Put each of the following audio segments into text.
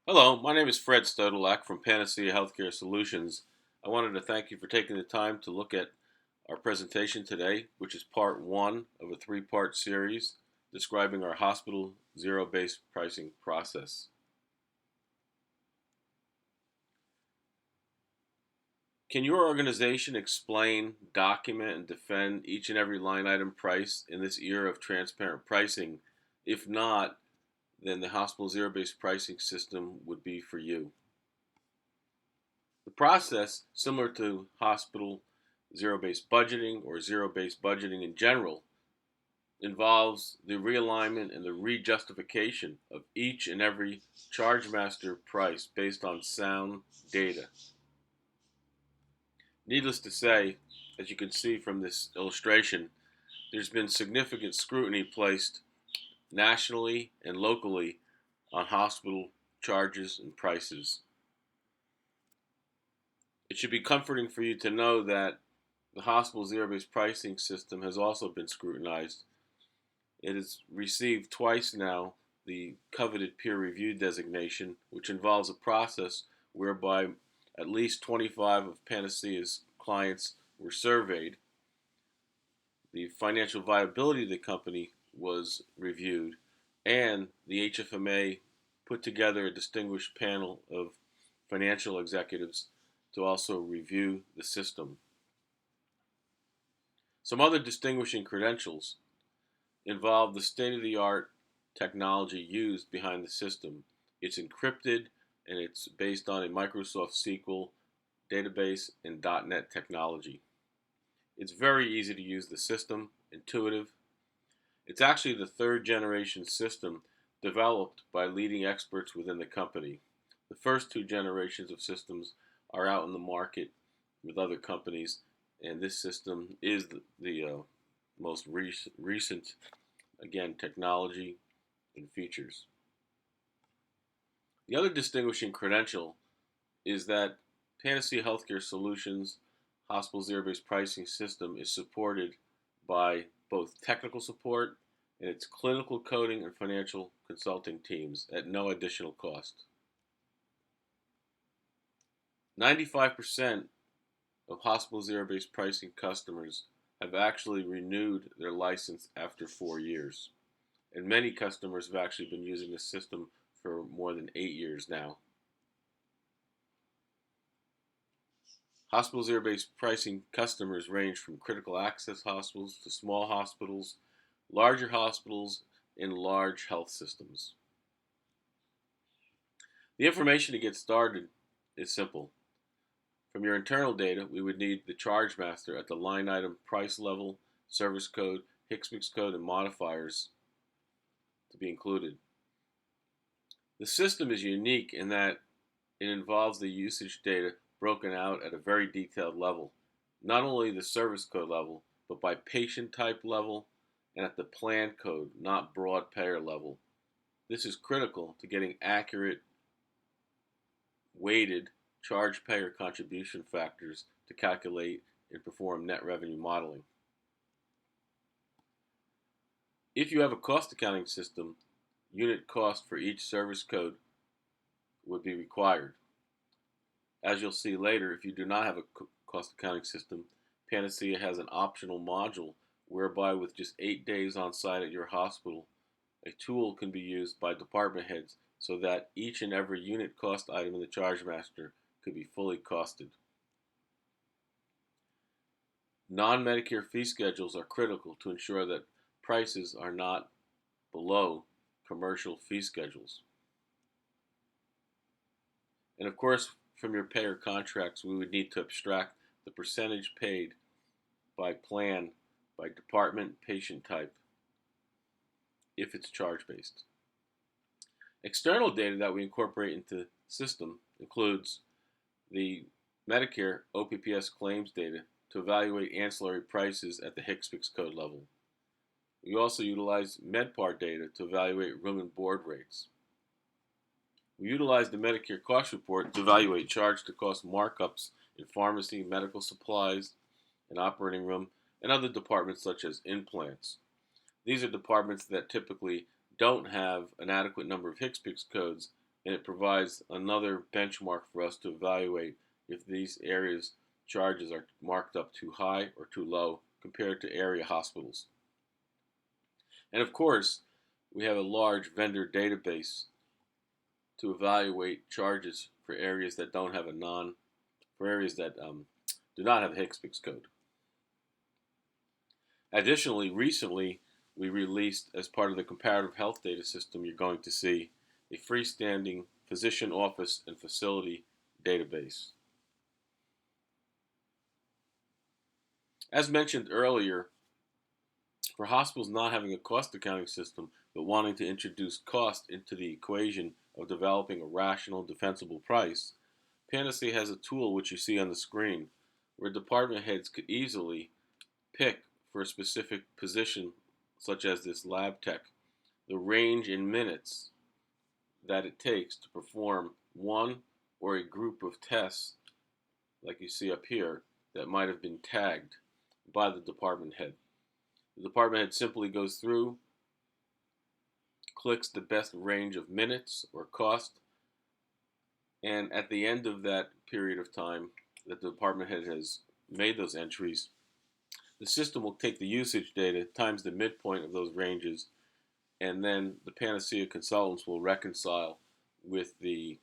Hello, my name is Fred Stodolak from Panacea Healthcare Solutions. I wanted to thank you for taking the time to look at our presentation today, which is part one of a three-part series describing our hospital zero-based pricing process. Can your organization explain, document, and defend each and every line item price in this era of transparent pricing? If not, then the hospital zero-based pricing system would be for you. The process, similar to hospital zero-based budgeting or zero-based budgeting in general, involves the realignment and the rejustification of each and every charge master price based on sound data. Needless to say, as you can see from this illustration, there's been significant scrutiny placed nationally and locally on hospital charges and prices. It should be comforting for you to know that the hospital zero-based pricing system has also been scrutinized. It has received twice now the coveted peer review designation, which involves a process whereby at least 25 of Panacea's clients were surveyed. The financial viability of the company was reviewed, and the HFMA put together a distinguished panel of financial executives to also review the system. Some other distinguishing credentials involve the state-of-the-art technology used behind the system. It's encrypted and it's based on a Microsoft SQL database and .NET technology. It's very easy to use the system, intuitive. It's actually the third generation system developed by leading experts within the company. The first two generations of systems are out in the market with other companies, and this system is the most recent, again, technology and features. The other distinguishing credential is that Panacea Healthcare Solutions hospital zero-based pricing system is supported by both technical support and its clinical coding and financial consulting teams at no additional cost. 95% of hospital zero-based pricing customers have actually renewed their license after 4 years. And many customers have actually been using the system for more than 8 years now. Hospital zero-based pricing customers range from critical access hospitals to small hospitals, larger hospitals, and large health systems. The information to get started is simple. From your internal data, we would need the charge master at the line item price level, service code, HCPCS code, and modifiers to be included. The system is unique in that it involves the usage data broken out at a very detailed level, not only the service code level, but by patient type level and at the plan code, not broad payer level. This is critical to getting accurate, weighted charge payer contribution factors to calculate and perform net revenue modeling. If you have a cost accounting system, unit cost for each service code would be required. As you'll see later, if you do not have a cost accounting system, Panacea has an optional module whereby with just 8 days on site at your hospital, a tool can be used by department heads so that each and every unit cost item in the charge master could be fully costed. Non-Medicare fee schedules are critical to ensure that prices are not below commercial fee schedules. And of course, from your payer contracts, we would need to abstract the percentage paid by plan, by department, patient type, if it's charge-based. External data that we incorporate into the system includes the Medicare OPPS claims data to evaluate ancillary prices at the HCPCS code level. We also utilize MedPAR data to evaluate room and board rates. We utilize the Medicare cost report to evaluate charge to cost markups in pharmacy, medical supplies, and operating room, and other departments such as implants. These are departments that typically don't have an adequate number of HCPCS codes and it provides another benchmark for us to evaluate if these areas charges are marked up too high or too low compared to area hospitals. And of course, we have a large vendor database to evaluate charges for areas that don't have for areas that do not have a HCPCS code. Additionally, recently we released, as part of the comparative health data system, you're going to see a freestanding physician office and facility database. As mentioned earlier, for hospitals not having a cost accounting system but wanting to introduce cost into the equation of developing a rational, defensible price, Panacea has a tool which you see on the screen where department heads could easily pick for a specific position, such as this lab tech, the range in minutes that it takes to perform one or a group of tests, like you see up here, that might have been tagged by the department head. The department head simply goes through, clicks the best range of minutes or cost, and at the end of that period of time that the department head has made those entries, the system will take the usage data times the midpoint of those ranges, and then the Panacea consultants will reconcile with the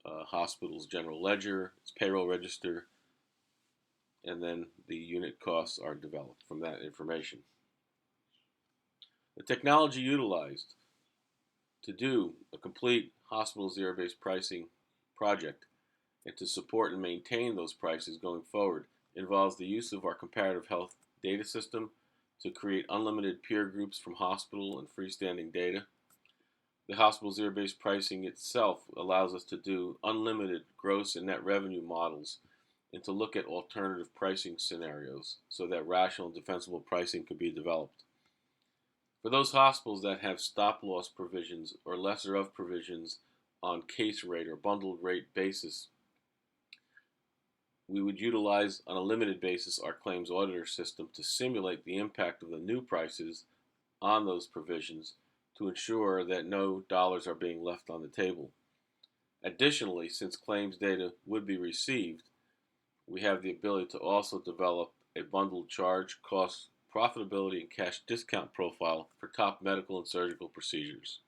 hospital's general ledger, its payroll register, and then the unit costs are developed from that information. The technology utilized to do a complete hospital zero-based pricing project and to support and maintain those prices going forward involves the use of our comparative health data system to create unlimited peer groups from hospital and freestanding data. The hospital zero-based pricing itself allows us to do unlimited gross and net revenue models and to look at alternative pricing scenarios so that rational and defensible pricing can be developed. For those hospitals that have stop-loss provisions or lesser of provisions on case rate or bundled rate basis, we would utilize on a limited basis our claims auditor system to simulate the impact of the new prices on those provisions to ensure that no dollars are being left on the table. Additionally, since claims data would be received, we have the ability to also develop a bundled charge, cost, profitability, and cash discount profile for top medical and surgical procedures.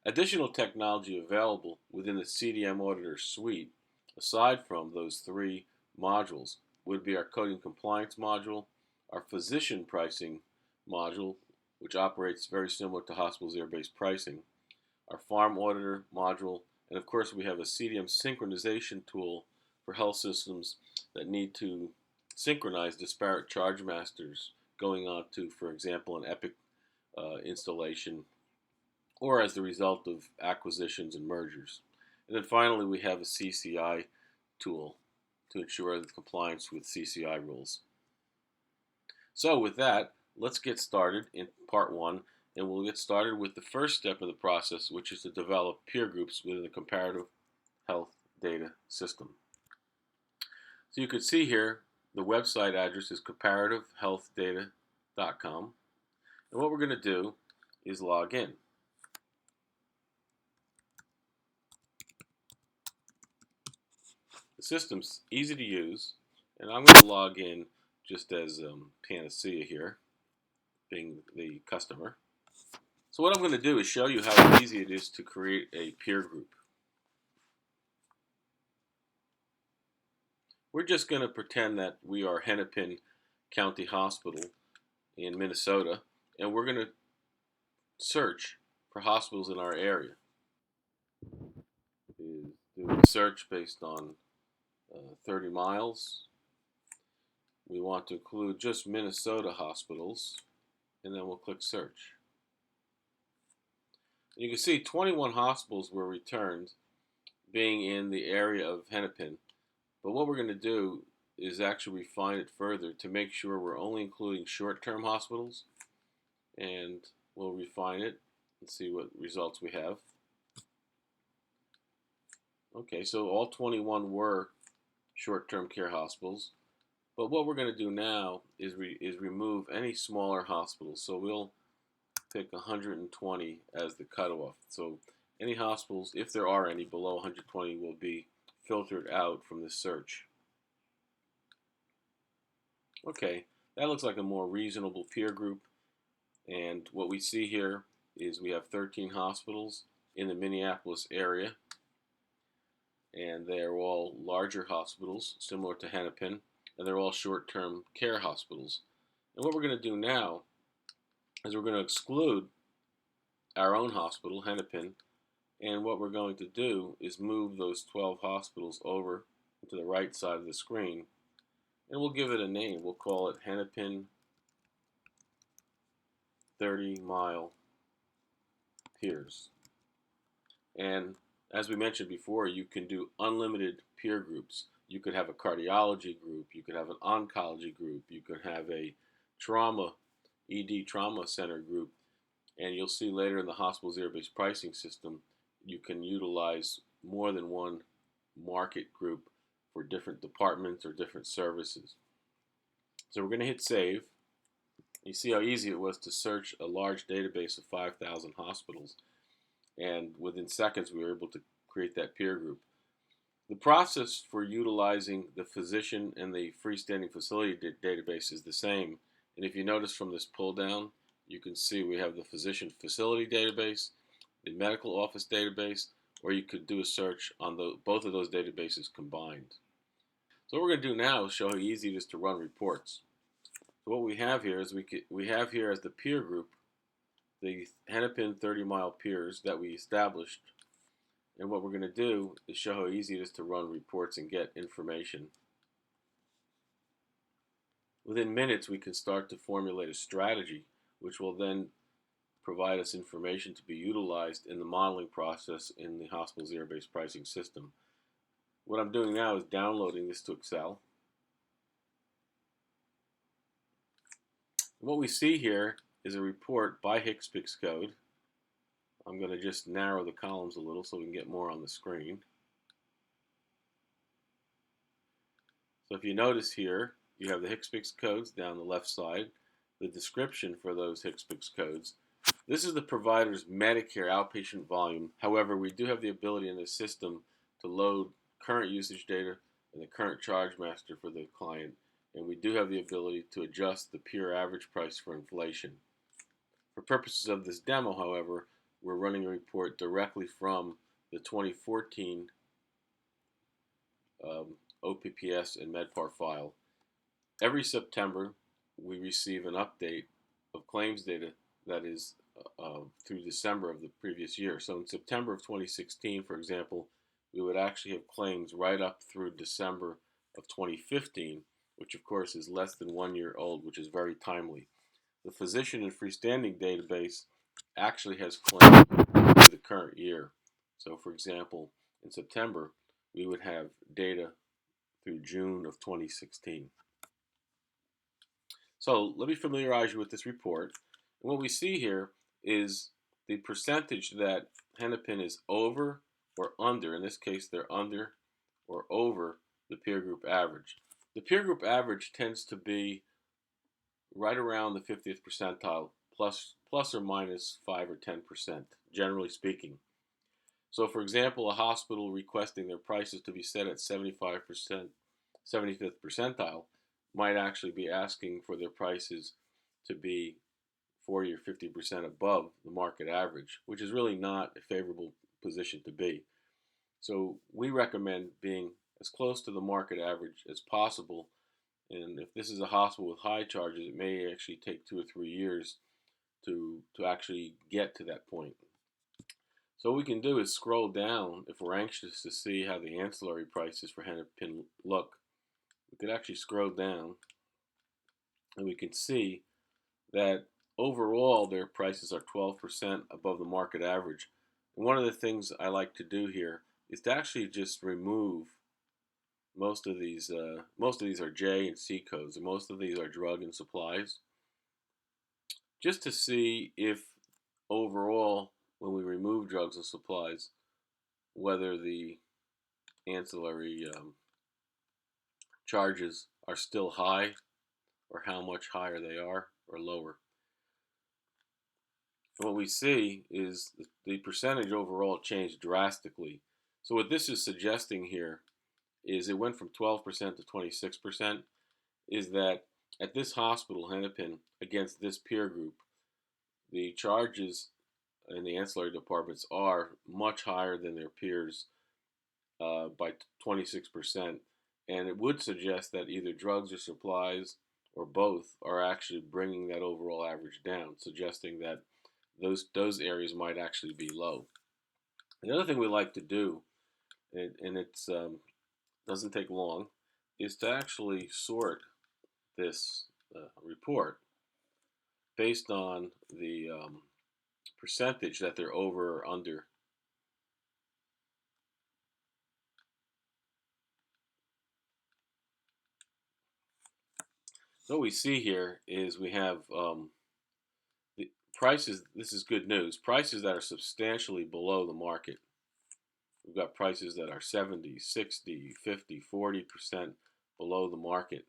Additional technology available within the CDM Auditor suite, aside from those three modules, would be our coding compliance module, our physician pricing module, which operates very similar to hospital zero-based pricing, our farm auditor module, and of course we have a CDM synchronization tool for health systems that need to synchronize disparate charge masters going on to, for example, an Epic installation, or as the result of acquisitions and mergers. And then finally, we have a CCI tool to ensure the compliance with CCI rules. So with that, let's get started in part one, and we'll get started with the first step of the process, which is to develop peer groups within the comparative health data system. So you can see here, the website address is comparativehealthdata.com, and what we're going to do is log in. The system's easy to use, and I'm going to log in just as Panacea here, being the customer. So what I'm going to do is show you how easy it is to create a peer group. We're just going to pretend that we are Hennepin County Hospital in Minnesota, and we're going to search for hospitals in our area. Do a search based on 30 miles. We want to include just Minnesota hospitals, and then we'll click search. You can see 21 hospitals were returned, being in the area of Hennepin. But what we're going to do is actually refine it further to make sure we're only including short-term hospitals, and we'll refine it and see what results we have. Okay, so all 21 were short-term care hospitals, but what we're going to do now is remove any smaller hospitals. So we'll pick 120 as the cutoff. So any hospitals, if there are any below 120, will be filtered out from this search. Okay, that looks like a more reasonable peer group. And what we see here is we have 13 hospitals in the Minneapolis area, and they're all larger hospitals, similar to Hennepin, and they're all short-term care hospitals. And what we're going to do now is we're going to exclude our own hospital, Hennepin, and what we're going to do is move those 12 hospitals over to the right side of the screen, and we'll give it a name. We'll call it Hennepin 30-mile peers. And as we mentioned before, you can do unlimited peer groups. You could have a cardiology group, you could have an oncology group, you could have a trauma, ED trauma center group, and you'll see later in the hospital zero-based pricing system, you can utilize more than one market group for different departments or different services. So we're going to hit save. You see how easy it was to search a large database of 5,000 hospitals, and within seconds we were able to create that peer group. The process for utilizing the physician and the freestanding facility database is the same, and if you notice from this pull down, you can see we have the physician facility database, the medical office database, or you could do a search on both of those databases combined. So what we're going to do now is show how easy it is to run reports. So what we have here is we have here as the peer group the Hennepin 30-mile peers that we established, and what we're going to do is show how easy it is to run reports and get information. Within minutes we can start to formulate a strategy which will then provide us information to be utilized in the modeling process in the hospital zero-based pricing system. What I'm doing now is downloading this to Excel. What we see here is a report by HCPCS code. I'm going to just narrow the columns a little so we can get more on the screen. So if you notice here, you have the HCPCS codes down the left side, the description for those HCPCS codes. This is the provider's Medicare outpatient volume. However, we do have the ability in the system to load current usage data and the current charge master for the client, and we do have the ability to adjust the peer average price for inflation. For purposes of this demo, however, we're running a report directly from the 2014 OPPS and MedPAR file. Every September, we receive an update of claims data that is through December of the previous year. So in September of 2016, for example, we would actually have claims right up through December of 2015, which of course is less than 1 year old, which is very timely. The physician and freestanding database actually has claims for the current year. So for example, in September, we would have data through June of 2016. So let me familiarize you with this report. And what we see here is the percentage that Hennepin is over or under. In this case, they're under or over the peer group average. The peer group average tends to be right around the 50th percentile, plus or minus 5 or 10%, generally speaking. So for example, a hospital requesting their prices to be set at 75%, 75th percentile might actually be asking for their prices to be 40 or 50% above the market average, which is really not a favorable position to be. So we recommend being as close to the market average as possible. And if this is a hospital with high charges, it may actually take 2 or 3 years to actually get to that point. So what we can do is scroll down if we're anxious to see how the ancillary prices for Hennepin look. We could actually scroll down and we can see that overall their prices are 12% above the market average. And one of the things I like to do here is to actually just remove most of these are J and C codes, and most of these are drug and supplies, just to see if overall when we remove drugs and supplies, whether the ancillary charges are still high or how much higher they are or lower. And what we see is the percentage overall changed drastically. So what this is suggesting here is it went from 12% to 26%, is that at this hospital, Hennepin, against this peer group, the charges in the ancillary departments are much higher than their peers by 26%. And it would suggest that either drugs or supplies or both are actually bringing that overall average down, suggesting that those areas might actually be low. The other thing we like to do, and it doesn't take long, is to actually sort this report based on the percentage that they're over or under. So what we see here is we have the prices. This is good news. Prices that are substantially below the market. We've got prices that are 70, 60, 50, 40% below the market.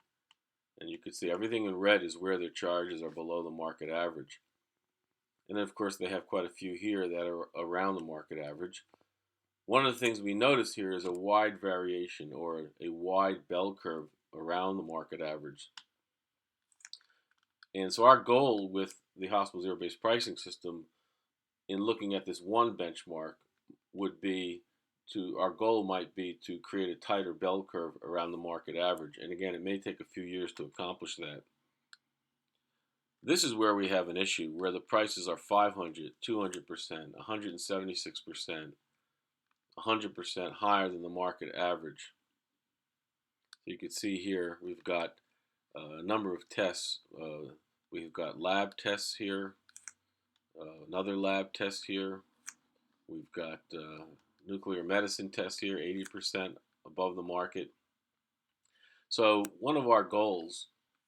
And you can see everything in red is where their charges are below the market average. And then, of course, they have quite a few here that are around the market average. One of the things we notice here is a wide variation or a wide bell curve around the market average. And so our goal with the hospital zero-based pricing system in looking at this one benchmark would be our goal might be to create a tighter bell curve around the market average. And again, it may take a few years to accomplish that. This is where we have an issue, where the prices are 500, 200%, 176%, 100% higher than the market average. So you can see here we've got a number of tests. We've got lab tests here, another lab test here. We've got nuclear medicine tests here, 80% above the market. So one of our goals,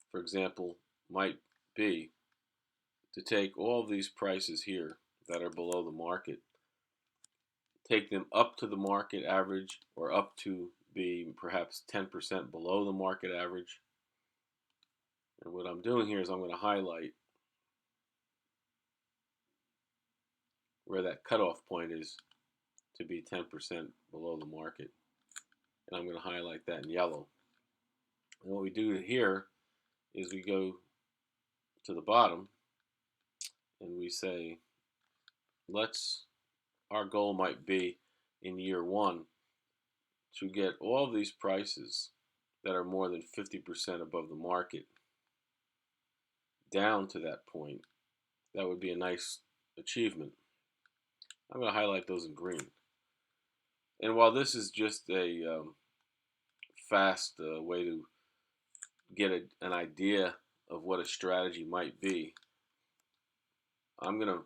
for example, might be to take all of these prices here that are below the market, take them up to the market average or up to be perhaps 10% below the market average. And what I'm doing here is I'm going to highlight where that cutoff point is to be 10% below the market. And I'm going to highlight that in yellow. And what we do here is we go to the bottom and we say, our goal might be in year one to get all these prices that are more than 50% above the market down to that point. That would be a nice achievement. I'm going to highlight those in green. And while this is just a fast way to get an idea of what a strategy might be, I'm going to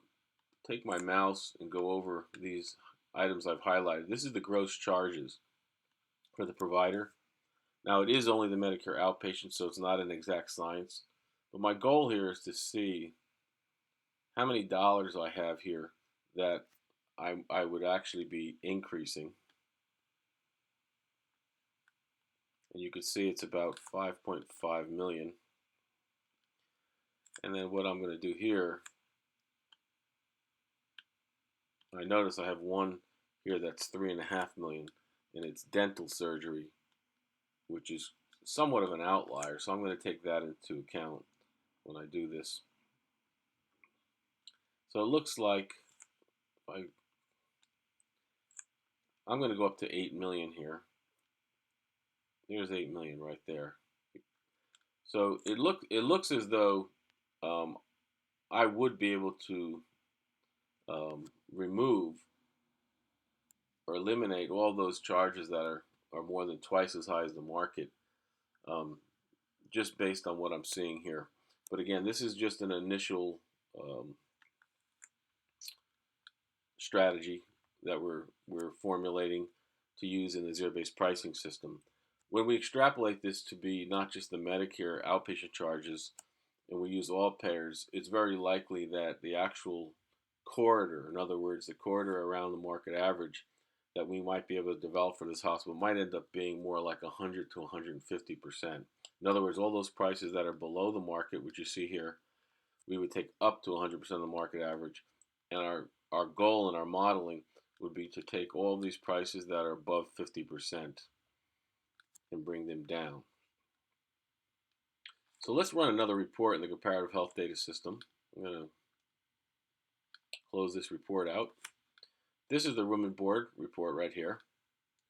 take my mouse and go over these items I've highlighted. This is the gross charges for the provider. Now, it is only the Medicare outpatient, so it's not an exact science. But my goal here is to see how many dollars I have here that I would actually be increasing. And you can see it's about 5.5 million. And then what I'm going to do here, I notice I have one here that's 3.5 million, and it's dental surgery, which is somewhat of an outlier. So I'm going to take that into account when I do this. So it looks like I'm going to go up to 8 million here. There's 8 million right there. So it looks as though I would be able to remove or eliminate all those charges that are more than twice as high as the market, just based on what I'm seeing here. But again, this is just an initial strategy that we're formulating to use in the zero-based pricing system. When we extrapolate this to be not just the Medicare outpatient charges, and we use all payers, it's very likely that the actual corridor, in other words, the corridor around the market average that we might be able to develop for this hospital might end up being more like 100 to 150%. In other words, all those prices that are below the market, which you see here, we would take up to 100% of the market average. And our goal in our modeling would be to take all of these prices that are above 50% and bring them down. So let's run another report in the comparative health data system. I'm going to close this report out. This is the room and board report right here.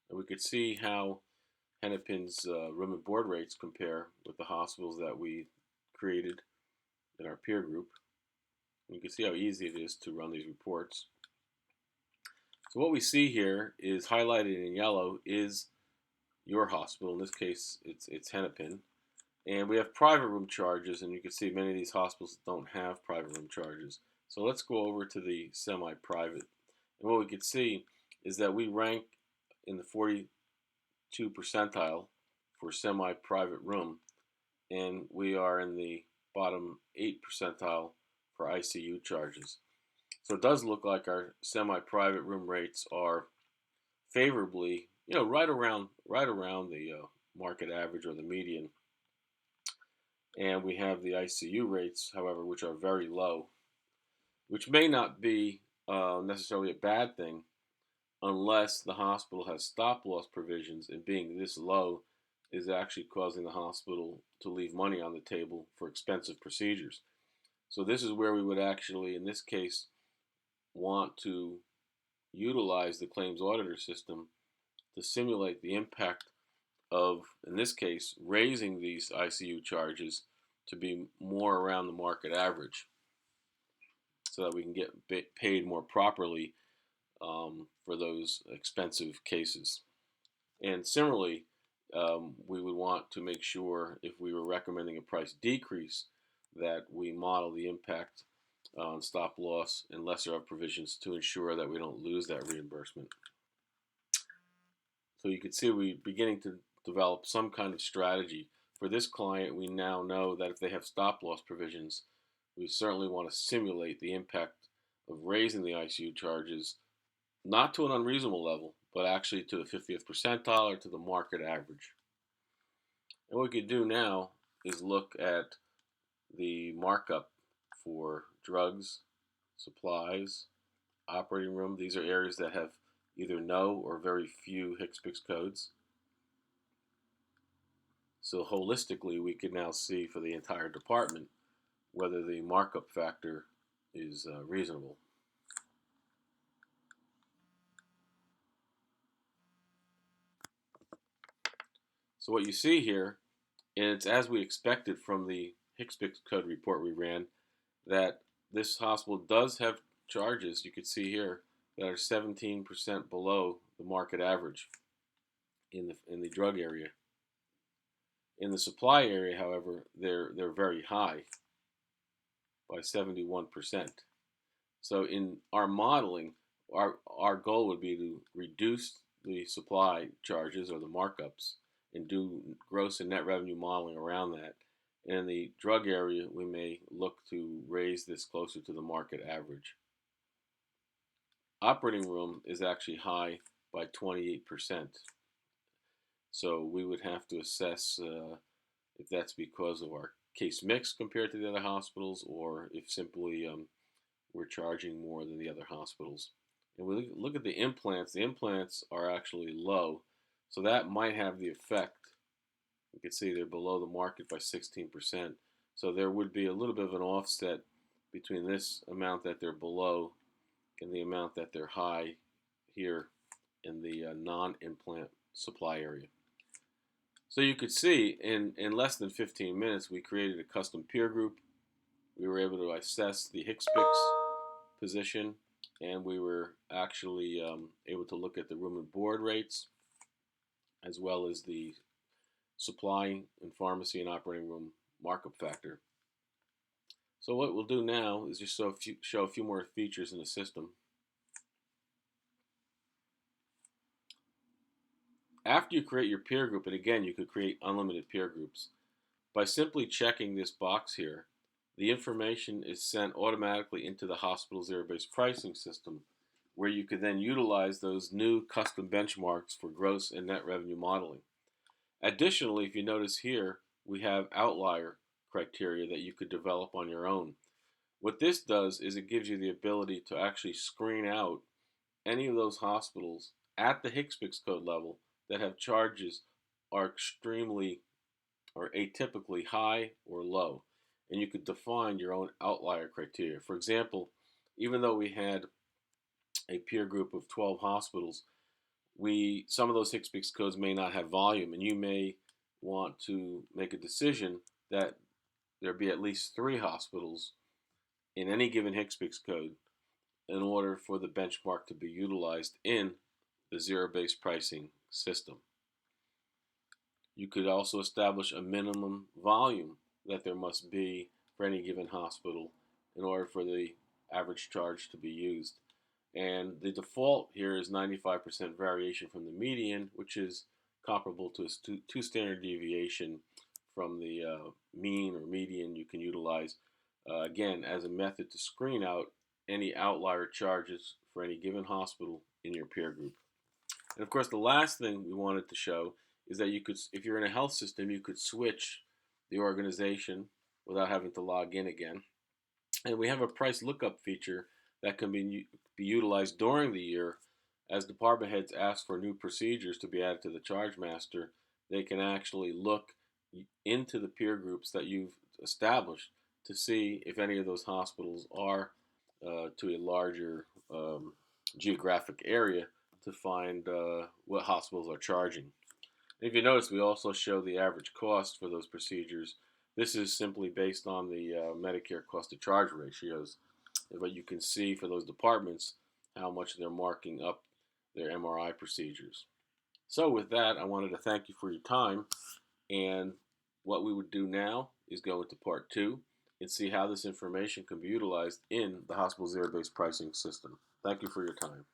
And we could see how Hennepin's room and board rates compare with the hospitals that we created in our peer group. And you can see how easy it is to run these reports. So what we see here is highlighted in yellow is your hospital. In this case, it's Hennepin. And we have private room charges, and you can see many of these hospitals don't have private room charges. So let's go over to the semi-private. And what we can see is that we rank in the 42 percentile for semi-private room, and we are in the bottom 8 percentile for ICU charges. So it does look like our semi-private room rates are favorably, right around the market average or the median. And we have the ICU rates, however, which are very low, which may not be necessarily a bad thing unless the hospital has stop-loss provisions, and being this low is actually causing the hospital to leave money on the table for expensive procedures. So this is where we would actually, in this case, want to utilize the claims auditor system to simulate the impact of, in this case, raising these ICU charges to be more around the market average so that we can get paid more properly for those expensive cases. And similarly, we would want to make sure, if we were recommending a price decrease, that we model the impact on stop loss and lesser of provisions to ensure that we don't lose that reimbursement. So you can see we're beginning to develop some kind of strategy. For this client, we now know that if they have stop loss provisions, we certainly want to simulate the impact of raising the ICU charges, not to an unreasonable level, but actually to the 50th percentile or to the market average. And what we could do now is look at the markup for drugs, supplies, operating room. These are areas that have either no or very few HCPCS codes. So holistically, we can now see for the entire department whether the markup factor is reasonable. So what you see here, and it's as we expected from the HCPCS code report we ran, that this hospital does have charges, you can see here, that are 17% below the market average in the drug area. In the supply area, however, they're very high by 71%. So in our modeling, our goal would be to reduce the supply charges or the markups and do gross and net revenue modeling around that. And in the drug area, we may look to raise this closer to the market average. Operating room is actually high by 28%. So we would have to assess if that's because of our case mix compared to the other hospitals, or if simply we're charging more than the other hospitals. And we look at the implants are actually low, so that might have the effect. You can see they're below the market by 16%. So there would be a little bit of an offset between this amount that they're below and the amount that they're high here in the non-implant supply area. So you could see in less than 15 minutes, we created a custom peer group. We were able to assess the HCPCS position, and we were actually able to look at the room and board rates, as well as the supply and pharmacy and operating room markup factor. So what we'll do now is just show a few more features in the system. After you create your peer group, and again, you could create unlimited peer groups, by simply checking this box here, the information is sent automatically into the hospital zero-based pricing system, where you could then utilize those new custom benchmarks for gross and net revenue modeling. Additionally, if you notice here, we have outlier criteria that you could develop on your own. What this does is it gives you the ability to actually screen out any of those hospitals at the HCPCS code level that have charges are extremely or atypically high or low. And you could define your own outlier criteria. For example, even though we had a peer group of 12 hospitals, some of those HCPCS codes may not have volume, and you may want to make a decision that there be at least 3 hospitals in any given HCPCS code in order for the benchmark to be utilized in the zero-based pricing system. You could also establish a minimum volume that there must be for any given hospital in order for the average charge to be used. And the default here is 95% variation from the median, which is comparable to a two standard deviation from the mean or median you can utilize, again, as a method to screen out any outlier charges for any given hospital in your peer group. And of course, the last thing we wanted to show is that you could, if you're in a health system, you could switch the organization without having to log in again. And we have a price lookup feature that can be utilized during the year as department heads ask for new procedures to be added to the charge master. They can actually look into the peer groups that you've established to see if any of those hospitals are to a larger geographic area to find what hospitals are charging. If you notice, we also show the average cost for those procedures. This is simply based on the Medicare cost to charge ratios. But you can see for those departments how much they're marking up their MRI procedures. So with that, I wanted to thank you for your time. And what we would do now is go into part 2 and see how this information can be utilized in the hospital zero-based pricing system. Thank you for your time.